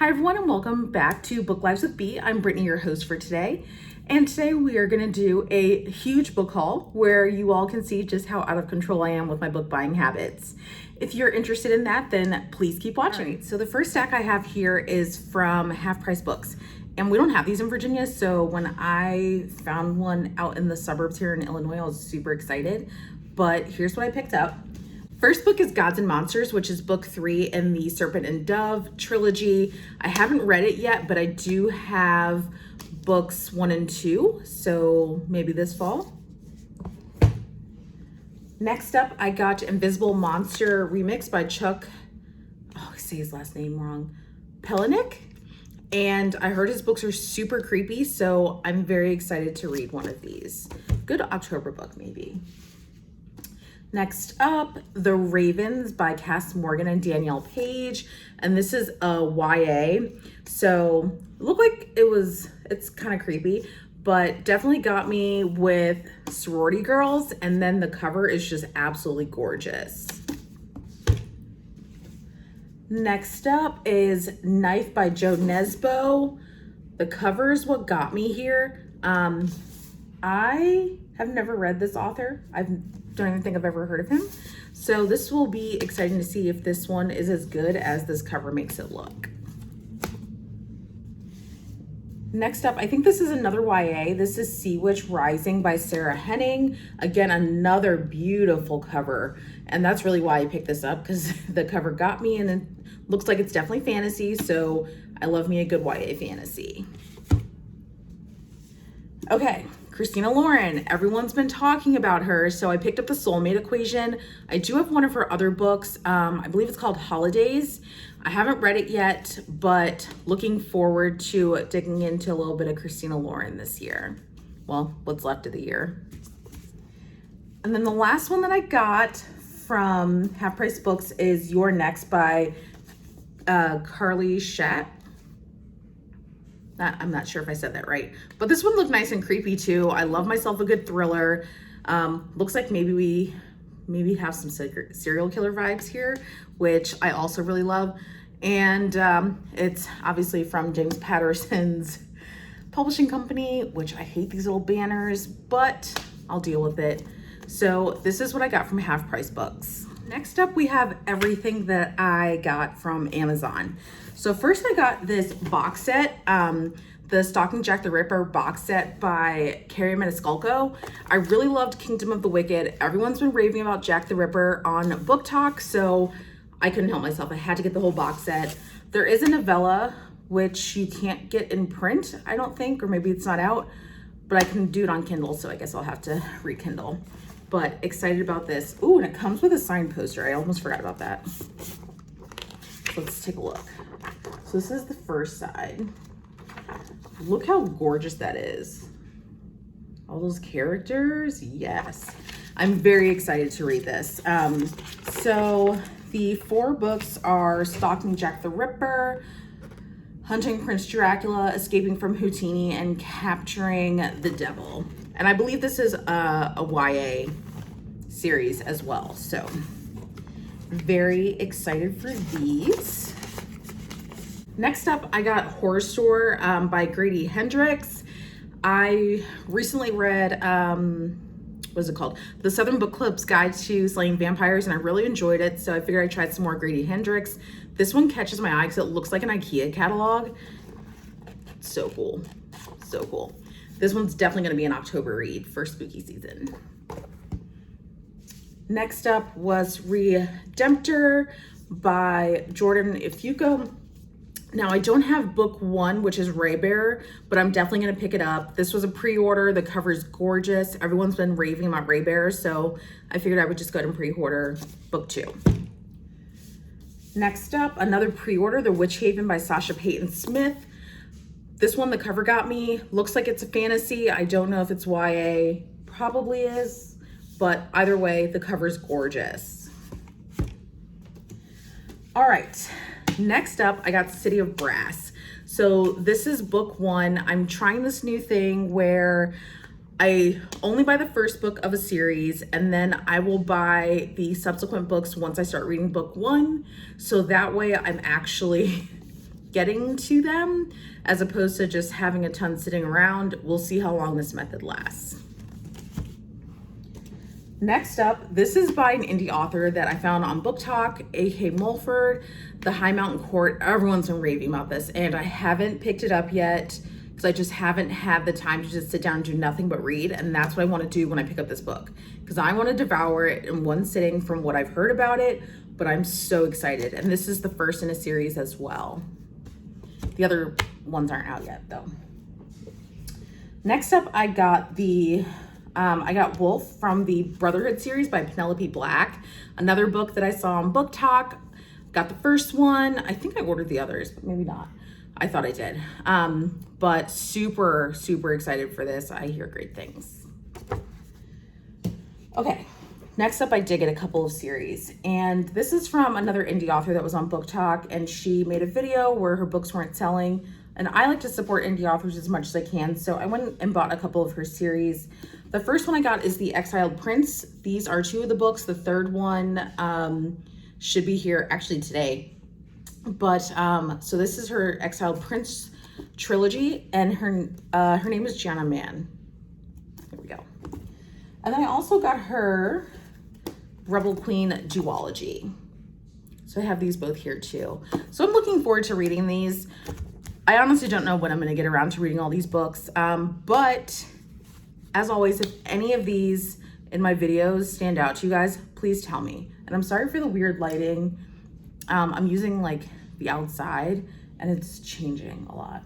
Hi everyone and welcome back to Book Lives with B. I'm Brittany, your host for today. And today we are going to do a huge book haul where you all can see just how out of control I am with my book buying habits. If you're interested in that, then please keep watching. Right, so the first stack I have here is from Half Price Books. And we don't have these in Virginia, so when I found one out in the suburbs here in Illinois, I was super excited. But here's what I picked up. First book is Gods and Monsters, which is book 3 in the Serpent and Dove trilogy. I haven't read it yet, but I do have books 1 and 2, so maybe this fall. Next up, I got Invisible Monster Remix by Chuck, I say his last name wrong, Palahniuk. And I heard his books are super creepy, so I'm very excited to read one of these. Good October book, maybe. Next up, The Ravens by Cass Morgan and Danielle Page. And this is a YA. So it looked like it's kind of creepy, but definitely got me with sorority girls. And then the cover is just absolutely gorgeous. Next up is Knife by Joe Nesbo. The cover is what got me here. I have never read this author. I don't even think I've ever heard of him. So this will be exciting to see if this one is as good as this cover makes it look. Next up, I think this is another YA. This is Sea Witch Rising by Sarah Henning. Again, another beautiful cover. And that's really why I picked this up, because the cover got me and it looks like it's definitely fantasy. So I love me a good YA fantasy. Okay, Christina Lauren. Everyone's been talking about her, so I picked up The Soulmate Equation. I do have one of her other books. I believe it's called Holidays. I haven't read it yet, but looking forward to digging into a little bit of Christina Lauren this year. Well, what's left of the year. And then the last one that I got from Half Price Books is You're Next by Carly Schatt. I'm not sure if I said that right, but this one looked nice and creepy too. I love myself a good thriller. Looks like maybe we have some serial killer vibes here, which I also really love. And it's obviously from James Patterson's publishing company, which I hate these little banners, but I'll deal with it. So this is what I got from Half Price Books. Next up, we have everything that I got from Amazon. So first I got this box set, the Stalking Jack the Ripper box set by Carrie Maniscalco. I really loved Kingdom of the Wicked. Everyone's been raving about Jack the Ripper on Book Talk, so I couldn't help myself. I had to get the whole box set. There is a novella, which you can't get in print, I don't think, or maybe it's not out, but I can do it on Kindle, so I guess I'll have to rekindle. But excited about this. Ooh, and it comes with a signed poster. I almost forgot about that. Let's take a look. So this is the first side. Look how gorgeous that is. All those characters, yes. I'm very excited to read this. So the 4 books are Stalking Jack the Ripper, Hunting Prince Dracula, Escaping from Houdini, and Capturing the Devil. And I believe this is a YA series as well. So very excited for these. Next up, I got Horror Store by Grady Hendrix. I recently read, what's it called? The Southern Book Club's Guide to Slaying Vampires, and I really enjoyed it. So I figured I'd try some more Grady Hendrix. This one catches my eye because it looks like an IKEA catalog. So cool, so cool. This one's definitely gonna be an October read for spooky season. Next up was Redemptor by Jordan Ifuka. Now I don't have book 1, which is Raybearer, but I'm definitely gonna pick it up. This was a pre-order, the cover's gorgeous. Everyone's been raving about Raybearer, so I figured I would just go ahead and pre-order book 2. Next up, another pre-order, The Witchhaven by Sasha Payton Smith. This one, the cover got me. Looks like it's a fantasy. I don't know if it's YA, probably is, but either way, the cover's gorgeous. All right. Next up, I got City of Brass. So this is book 1. I'm trying this new thing where I only buy the first book of a series and then I will buy the subsequent books once I start reading book 1. So that way I'm actually getting to them as opposed to just having a ton sitting around. We'll see how long this method lasts. Next up, this is by an indie author that I found on Book Talk, aka Mulford, The High Mountain Court. Everyone's been raving about this, and I haven't picked it up yet because I just haven't had the time to just sit down and do nothing but read, and that's what I want to do when I pick up this book, because I want to devour it in one sitting from what I've heard about it, but I'm so excited. And this is the first in a series as well. The other ones aren't out yet, though. Next up, I got Wolf from the Brotherhood series by Penelope Black, another book that I saw on Book Talk. Got the first one. I think I ordered the others, but maybe not. I thought I did. But super, super excited for this. I hear great things. Okay, next up I did get a couple of series, and this is from another indie author that was on Book Talk, and she made a video where her books weren't selling, and I like to support indie authors as much as I can, so I went and bought a couple of her series. The first one I got is the Exiled Prince. These are 2 of the books. The third one should be here actually today. But so this is her Exiled Prince trilogy, and her name is Gianna Mann. There we go. And then I also got her Rebel Queen duology. So I have these both here too. So I'm looking forward to reading these. I honestly don't know when I'm going to get around to reading all these books, but as always, if any of these in my videos stand out to you guys, please tell me. And I'm sorry for the weird lighting. I'm using like the outside and it's changing a lot.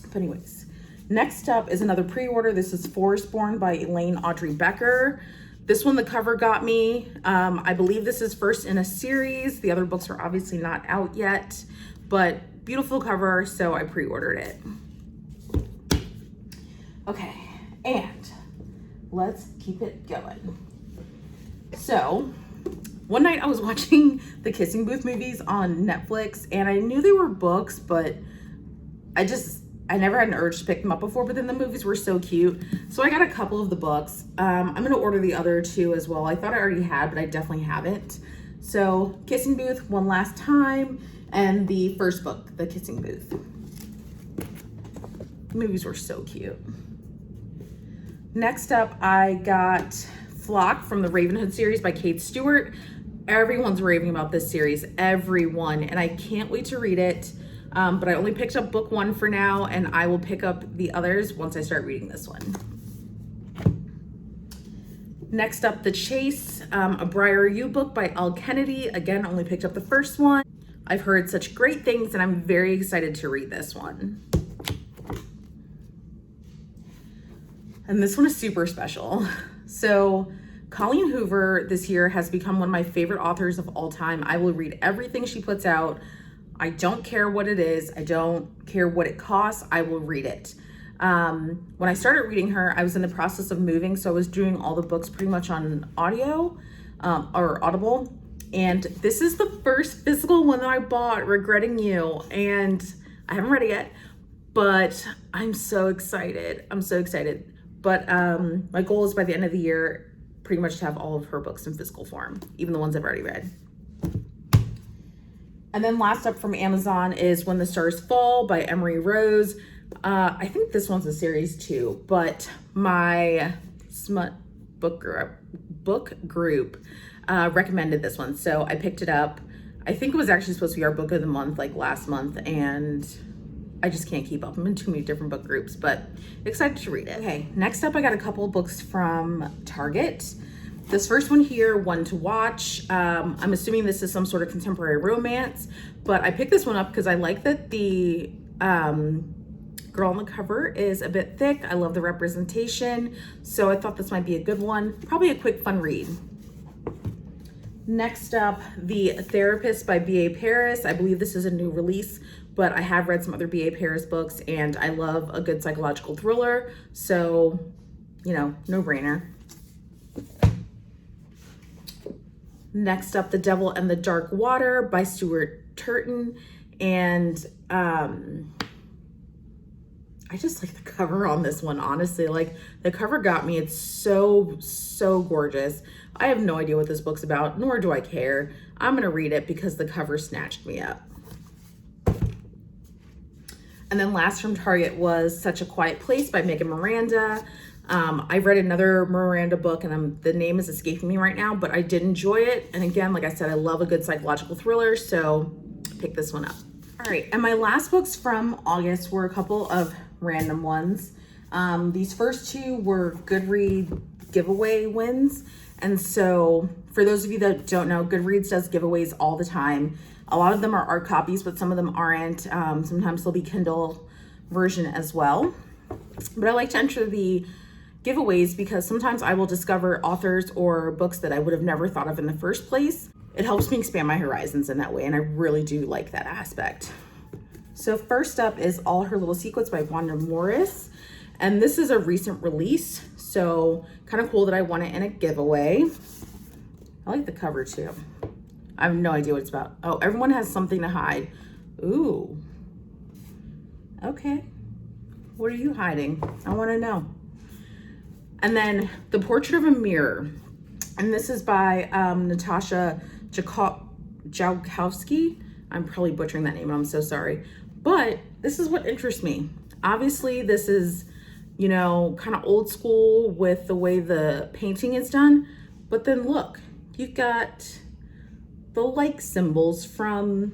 But anyways, next up is another pre-order. This is Forrest Born by Elaine Audrey Becker. This one, the cover got me. I believe this is first in a series. The other books are obviously not out yet, but beautiful cover, so I pre-ordered it. Okay. And let's keep it going. So one night I was watching the Kissing Booth movies on Netflix, and I knew they were books, but I never had an urge to pick them up before, but then the movies were so cute. So I got a couple of the books. I'm going to order the other 2 as well. I thought I already had, but I definitely haven't. So Kissing Booth, One Last Time, and the first book, The Kissing Booth. The movies were so cute. Next up, I got Flock from the Ravenhood series by Kate Stewart. Everyone's raving about this series, everyone, and I can't wait to read it. But I only picked up book 1 for now, and I will pick up the others once I start reading this one. Next up, The Chase, a Briar U book by Elle Kennedy. Again, only picked up the first one. I've heard such great things, and I'm very excited to read this one. And this one is super special. So Colleen Hoover this year has become one of my favorite authors of all time. I will read everything she puts out. I don't care what it is. I don't care what it costs. I will read it. When I started reading her, I was in the process of moving, so I was doing all the books pretty much on audio or Audible. And this is the first physical one that I bought, Regretting You. And I haven't read it yet, but I'm so excited. I'm so excited. But my goal is by the end of the year, pretty much to have all of her books in physical form, even the ones I've already read. And then last up from Amazon is When the Stars Fall by Emery Rose. I think this one's a series too, but my smut book group recommended this one, so I picked it up. I think it was actually supposed to be our book of the month like last month, and I just can't keep up. I'm in too many different book groups, but excited to read it. Okay, next up I got a couple of books from Target. This first one here, One to Watch. I'm assuming this is some sort of contemporary romance, but I picked this one up because I like that the girl on the cover is a bit thick. I love the representation, so I thought this might be a good one. Probably a quick, fun read. Next up, The Therapist by B.A. Paris. I believe this is a new release, but I have read some other B.A. Paris books, and I love a good psychological thriller, so, you know, no-brainer. Next up, The Devil and the Dark Water by Stuart Turton, and I just like the cover on this one, honestly. Like, the cover got me. It's so, so gorgeous. I have no idea what this book's about, nor do I care. I'm gonna read it because the cover snatched me up. And then last from Target was Such a Quiet Place by Megan Miranda. I read another Miranda book, and the name is escaping me right now, but I did enjoy it. And again, like I said, I love a good psychological thriller, so pick this one up. All right, and my last books from August were a couple of random ones. These first two were Goodreads giveaway wins. And so for those of you that don't know, Goodreads does giveaways all the time. A lot of them are art copies, but some of them aren't. Sometimes they'll be Kindle version as well. But I like to enter the giveaways because sometimes I will discover authors or books that I would have never thought of in the first place. It helps me expand my horizons in that way, and I really do like that aspect. So first up is All Her Little Secrets by Wanda Morris. And this is a recent release, so kind of cool that I won it in a giveaway. I like the cover too. I have no idea what it's about. Oh, everyone has something to hide. Ooh. Okay. What are you hiding? I want to know. And then The Portrait of a Mirror. And this is by Natasha Joukowsky. I'm probably butchering that name, and I'm so sorry. But this is what interests me. Obviously, this is, you know, kind of old school with the way the painting is done. But then look, you've got the like symbols from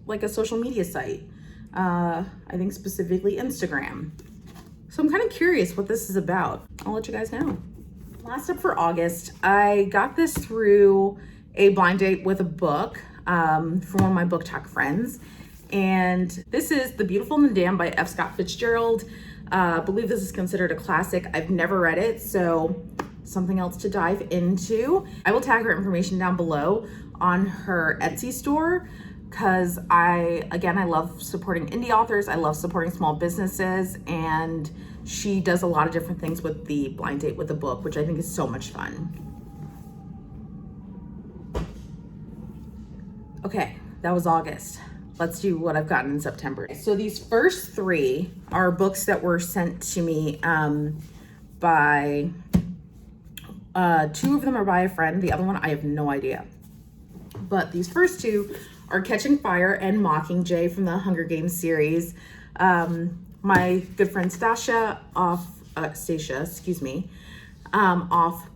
like a social media site. I think specifically Instagram. So I'm kind of curious what this is about. I'll let you guys know. Last up for August, I got this through a blind date with a book from one of my book talk friends. And this is The Beautiful and the Damned by F. Scott Fitzgerald. I believe this is considered a classic. I've never read it, so something else to dive into. I will tag her information down below on her Etsy store because I love supporting indie authors. I love supporting small businesses, and she does a lot of different things with the blind date with a book, which I think is so much fun. Okay, that was August. Let's do what I've gotten in September. So these first three are books that were sent to me by, two of them are by a friend. The other one, I have no idea. But these first two are Catching Fire and Mockingjay from the Hunger Games series. My good friend Sasha off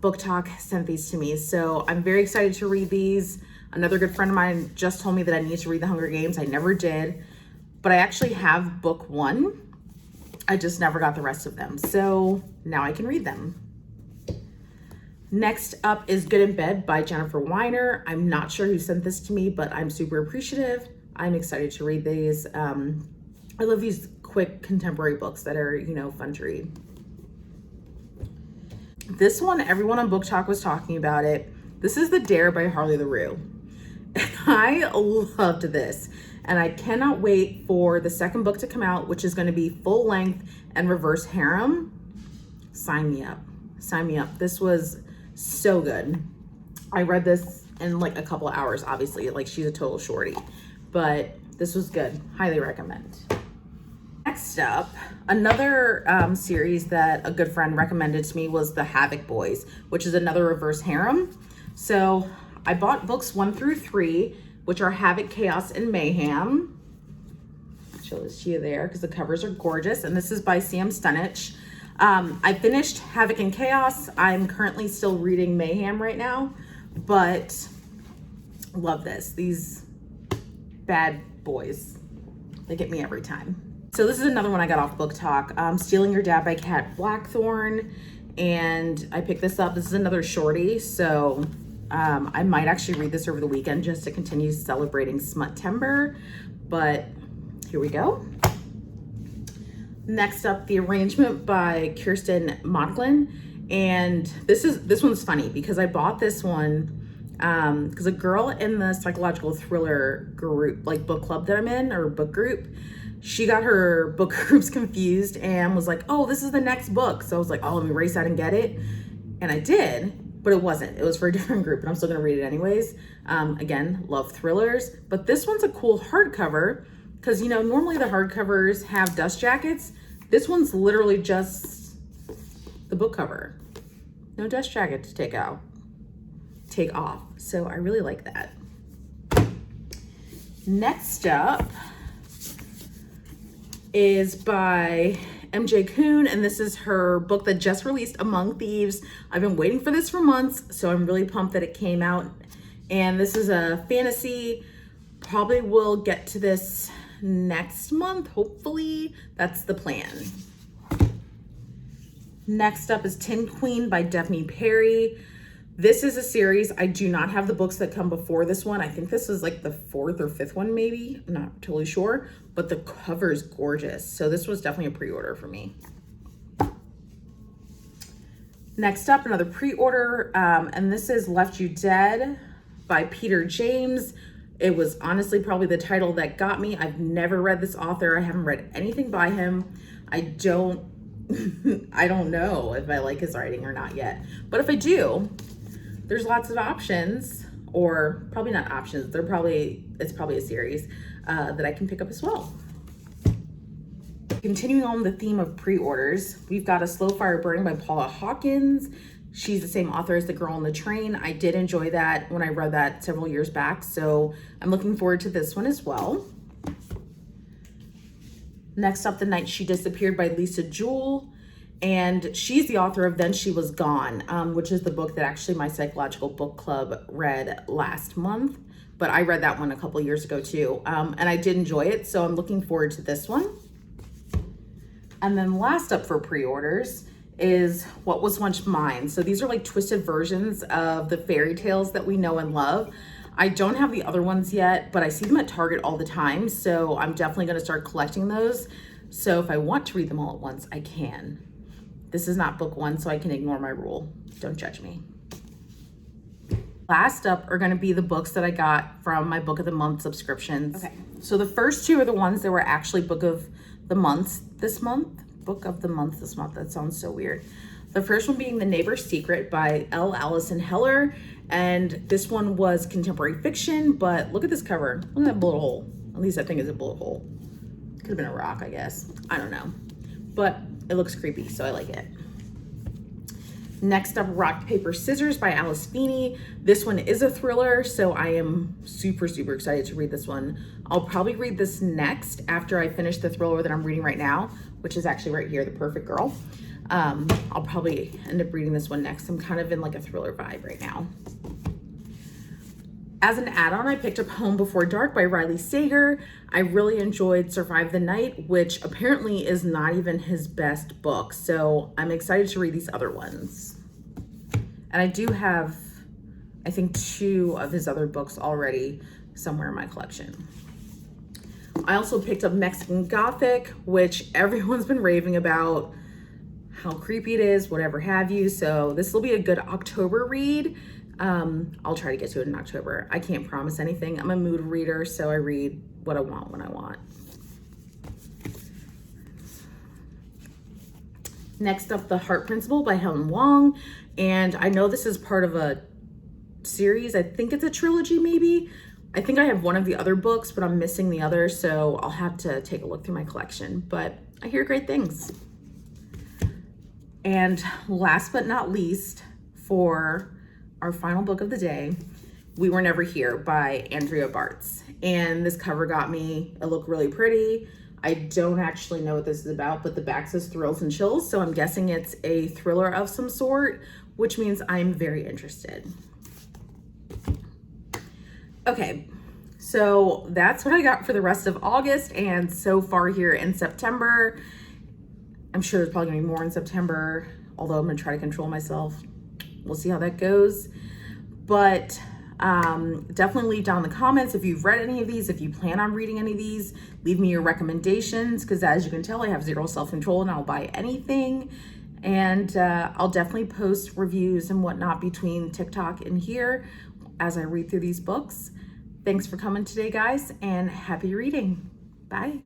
Book Talk sent these to me. So I'm very excited to read these. Another good friend of mine just told me that I need to read the Hunger Games. I never did, but I actually have book one. I just never got the rest of them. So now I can read them. Next up is Good in Bed by Jennifer Weiner. I'm not sure who sent this to me, but I'm super appreciative. I'm excited to read these. I love these quick contemporary books that are, you know, fun to read. This one, everyone on Book Talk was talking about it. This is The Dare by Harley LaRue. I loved this, and I cannot wait for the second book to come out, which is going to be full length and reverse harem. Sign me up. Sign me up. This was so good. I read this in like a couple of hours, obviously. Like, she's a total shorty, but this was good. Highly recommend. Next up, another series that a good friend recommended to me was The Havoc Boys, which is another reverse harem. So I bought books 1 through 3, which are Havoc, Chaos, and Mayhem. Show this to you there because the covers are gorgeous. And this is by Sam Stunich. I finished Havoc and Chaos. I'm currently still reading Mayhem right now, but love this. These bad boys, they get me every time. So this is another one I got off Book Talk. Stealing Your Dad by Kat Blackthorne. And I picked this up. This is another shorty, so I might actually read this over the weekend just to continue celebrating Smut-tember, but here we go. Next up, The Arrangement by Kirsten Modglin. And this one's funny because I bought this one because a girl in the psychological thriller group, like book club that I'm in, or book group, she got her book groups confused and was like, oh, this is the next book. So I was like, oh, let me race out and get it. And I did. But it wasn't. It was for a different group, and I'm still gonna read it anyways. Again, love thrillers, but this one's a cool hardcover because, you know, normally the hardcovers have dust jackets. This one's literally just the book cover. No dust jacket to take off. So I really like that. is by MJ Kuhn, and this is her book that just released, Among Thieves. I've been waiting for this for months, so I'm really pumped that it came out. And this is a fantasy. Probably will get to this next month, hopefully. That's the plan. Next up is Tin Queen by Daphne Perry. This is a series. I do not have the books that come before this one. I think this is like the 4th or 5th one, maybe. I'm not totally sure, but the cover is gorgeous. So this was definitely a pre-order for me. Next up, another pre-order, and this is Left You Dead by Peter James. It was honestly probably the title that got me. I've never read this author. I haven't read anything by him. I don't know if I like his writing or not yet. But if I do, there's lots of options, or probably not options. It's probably a series that I can pick up as well. Continuing on the theme of pre-orders, we've got A Slow Fire Burning by Paula Hawkins. She's the same author as The Girl on the Train. I did enjoy that when I read that several years back, so I'm looking forward to this one as well. Next up, The Night She Disappeared by Lisa Jewell. And she's the author of Then She Was Gone, which is the book that actually my psychological book club read last month. But I read that one a couple years ago too. And I did enjoy it, so I'm looking forward to this one. And then last up for pre-orders is What Was Once Mine. So these are like twisted versions of the fairy tales that we know and love. I don't have the other ones yet, but I see them at Target all the time. So I'm definitely gonna start collecting those. So if I want to read them all at once, I can. This is not book one, so I can ignore my rule. Don't judge me. Last up are gonna be the books that I got from my Book of the Month subscriptions. Okay, so the first two are the ones that were actually Book of the Month this month. Book of the Month this month, that sounds so weird. The first one being The Neighbor's Secret by Elle, Allison Heller. And this one was contemporary fiction, but look at this cover. Look at that bullet hole. At least I think it's a bullet hole. Could have been a rock, I guess. I don't know. But it looks creepy, so I like it. Next up, Rock, Paper, Scissors by Alice Feeney. This one is a thriller, so I am super, super excited to read this one. I'll probably read this next after I finish the thriller that I'm reading right now, which is actually right here, The Perfect Girl. I'll probably end up reading this one next. I'm kind of in like a thriller vibe right now. As an add-on, I picked up Home Before Dark by Riley Sager. I really enjoyed Survive the Night, which apparently is not even his best book. So I'm excited to read these other ones. And I do have, I think, 2 of his other books already somewhere in my collection. I also picked up Mexican Gothic, which everyone's been raving about, how creepy it is, whatever have you. So this will be a good October read. I'll try to get to it in October. I can't promise anything. I'm a mood reader, so I read what I want when I want. Next up, The Heart Principle by Helen Wong. And I know this is part of a series. I think it's a trilogy, maybe. I think I have one of the other books, but I'm missing the other, so I'll have to take a look through my collection. But I hear great things. And last but not least, for our final book of the day, We Were Never Here by Andrea Bartz. And this cover got me. It looked really pretty. I don't actually know what this is about, but the back says Thrills and Chills, so I'm guessing it's a thriller of some sort, which means I'm very interested. Okay, so that's what I got for the rest of August and so far here in September. I'm sure there's probably gonna be more in September, although I'm gonna try to control myself. We'll see how that goes. But definitely leave down in the comments if you've read any of these, if you plan on reading any of these. Leave me your recommendations, because as you can tell, I have zero self-control and I'll buy anything. And I'll definitely post reviews and whatnot between TikTok and here as I read through these books. Thanks for coming today, guys, and happy reading. Bye.